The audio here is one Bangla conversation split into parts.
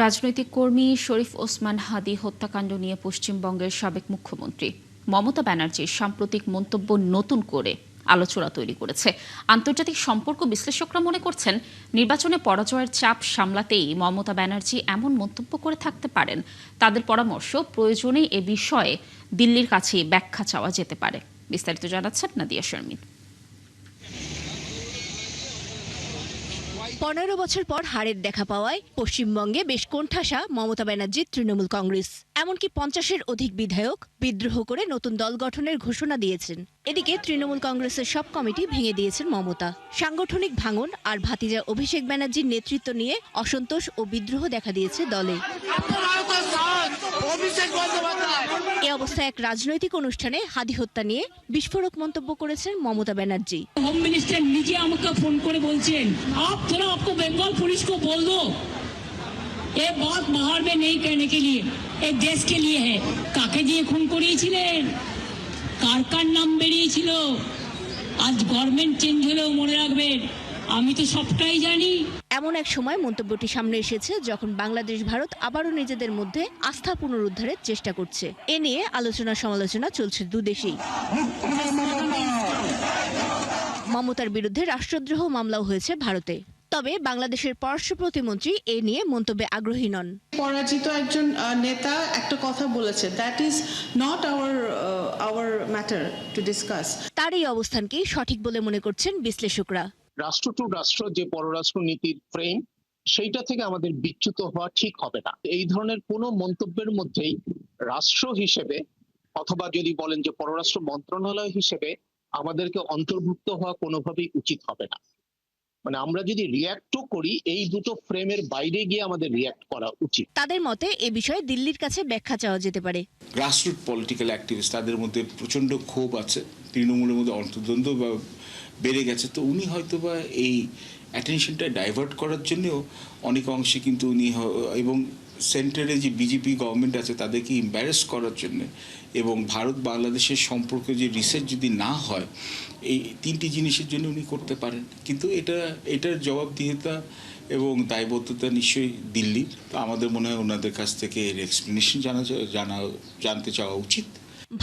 রাজনৈতিক কর্মী শরীফ ওসমান হাদি হত্যাকাণ্ড নিয়ে পশ্চিমবঙ্গের সাবেক মুখ্যমন্ত্রী মমতা ব্যানার্জির সাম্প্রতিক মন্তব্য নতুন করে আলোচনা তৈরি করেছে। আন্তর্জাতিক সম্পর্ক বিশ্লেষকরা মনে করছেন, নির্বাচনে পরাজয়ের চাপ সামলাতেই মমতা ব্যানার্জি এমন মন্তব্য করে থাকতে পারেন। তাদের পরামর্শ, প্রয়োজনে এ বিষয়ে দিল্লির কাছে ব্যাখ্যা চাওয়া যেতে পারে। বিস্তারিত জানাচ্ছেন নাদিয়া শারমিন। 15 বছর পর হারের দেখা পাওয়ায় পশ্চিমবঙ্গে বেশ কোণঠাসা মমতা ব্যানার্জির তৃণমূল কংগ্রেস। এমনকি 50-এর অধিক বিধায়ক বিদ্রোহ করে নতুন দল গঠনের ঘোষণা দিয়েছেন। এদিকে তৃণমূল কংগ্রেসের সব কমিটি ভেঙে দিয়েছেন মমতা। সাংগঠনিক ভাঙন আর ভাতিজা অভিষেক ব্যানার্জির নেতৃত্ব নিয়ে অসন্তোষ ও বিদ্রোহ দেখা দিয়েছে দলে। এ অবস্থায় এক রাজনৈতিক অনুষ্ঠানে হাদি হত্যা নিয়ে বিস্ফোরক মন্তব্য করেছেন মমতা ব্যানার্জি। হোম মিনিস্টার নিজে আমাকে ফোন করে বলছেন, आप थोड़ा आपको बंगाल पुलिस को बोल दो, ये बात बाहर में नहीं कहने के लिए, ये देश के लिए है। কাকে দিয়ে খুন করিয়েছিলেন, কার কার নাম বেরিয়েছিল, আজ গভর্নমেন্ট চেঞ্জ হলেও মনে রাখবেন আমি তো সবটাই জানি। এমন এক সময় মন্তব্যটি সামনে এসেছে যখন বাংলাদেশ ভারত আবারও নিজেদের মধ্যে আস্থা পুনরুদ্ধারের চেষ্টা করছে। এ নিয়ে আলোচনা সমালোচনা চলছে দুদেশেই। মমতার বিরুদ্ধে রাষ্ট্রদ্রোহ মামলাও হয়েছে ভারতে। তবে বাংলাদেশের পররাষ্ট্র প্রতিমন্ত্রী এ নিয়ে মন্তব্যে আগ্রহী নন। পরাজিত একজন নেতা একটা কথা বলেছে, that is not our matter to discuss. তার এই অবস্থানকেই সঠিক বলে মনে করছেন বিশ্লেষকরা। রাষ্ট্র টু রাষ্ট্র যে পররাষ্ট্র নীতির ফ্রেম, সেইটা থেকে আমাদের বিচ্যুত হওয়া ঠিক হবে না। এই ধরনের কোনো মন্তব্যের মধ্যেই রাষ্ট্র হিসেবে অথবা যদি বলেন যে পররাষ্ট্র মন্ত্রণালয় হিসেবে আমাদেরকে অন্তর্ভুক্ত হওয়া কোনোভাবেই উচিত হবে না। মানে আমরা যদি রিয়্যাক্টও করি, এই দুটো ফ্রেমের বাইরে গিয়ে আমাদের রিয়্যাক্ট করা উচিত। তাদের মতে এ বিষয়ে দিল্লির কাছে ব্যাখ্যা চাওয়া যেতে পারে। গ্রাসরুট পলিটিক্যাল অ্যাক্টিভিস্ট, তাদের মধ্যে প্রচন্ড ক্ষোভ আছে, তৃণমূলের মধ্যে অন্তর্দ্বন্দ্ব বা বেড়ে গেছে। তো উনি হয়তো বা এই অ্যাটেনশনটা ডাইভার্ট করার জন্যও অনেক অংশে কিন্তু উনি এবং সেন্টারে যে বিজেপি গভর্নমেন্ট আছে তাদেরকে ইম্বারেস করার জন্য এবং ভারত বাংলাদেশের সম্পর্কে যে রিসার্চ যদি না হয়, এই তিনটি জিনিসের জন্য উনি করতে পারেন। কিন্তু এটার জবাবদিহিতা এবং দায়বদ্ধতা নিশ্চয়ই দিল্লির। তো আমাদের মনে হয় ওনাদের কাছ থেকে এর এক্সপ্লেনেশন জানতে চাওয়া উচিত।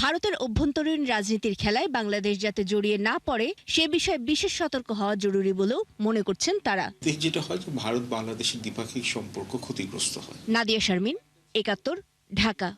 ভারতের অভ্যন্তরীণ রাজনীতির খেলায় বাংলাদেশ যাতে জড়িয়ে না পড়ে সে বিষয়ে বিশেষ সতর্ক হওয়া জরুরি বলেও মনে করছেন তারা। যেটা হয় যে ভারত বাংলাদেশের দ্বিপাক্ষিক সম্পর্ক ক্ষতিগ্রস্ত হয়। নাদিয়া শারমিন, ৭১, ঢাকা।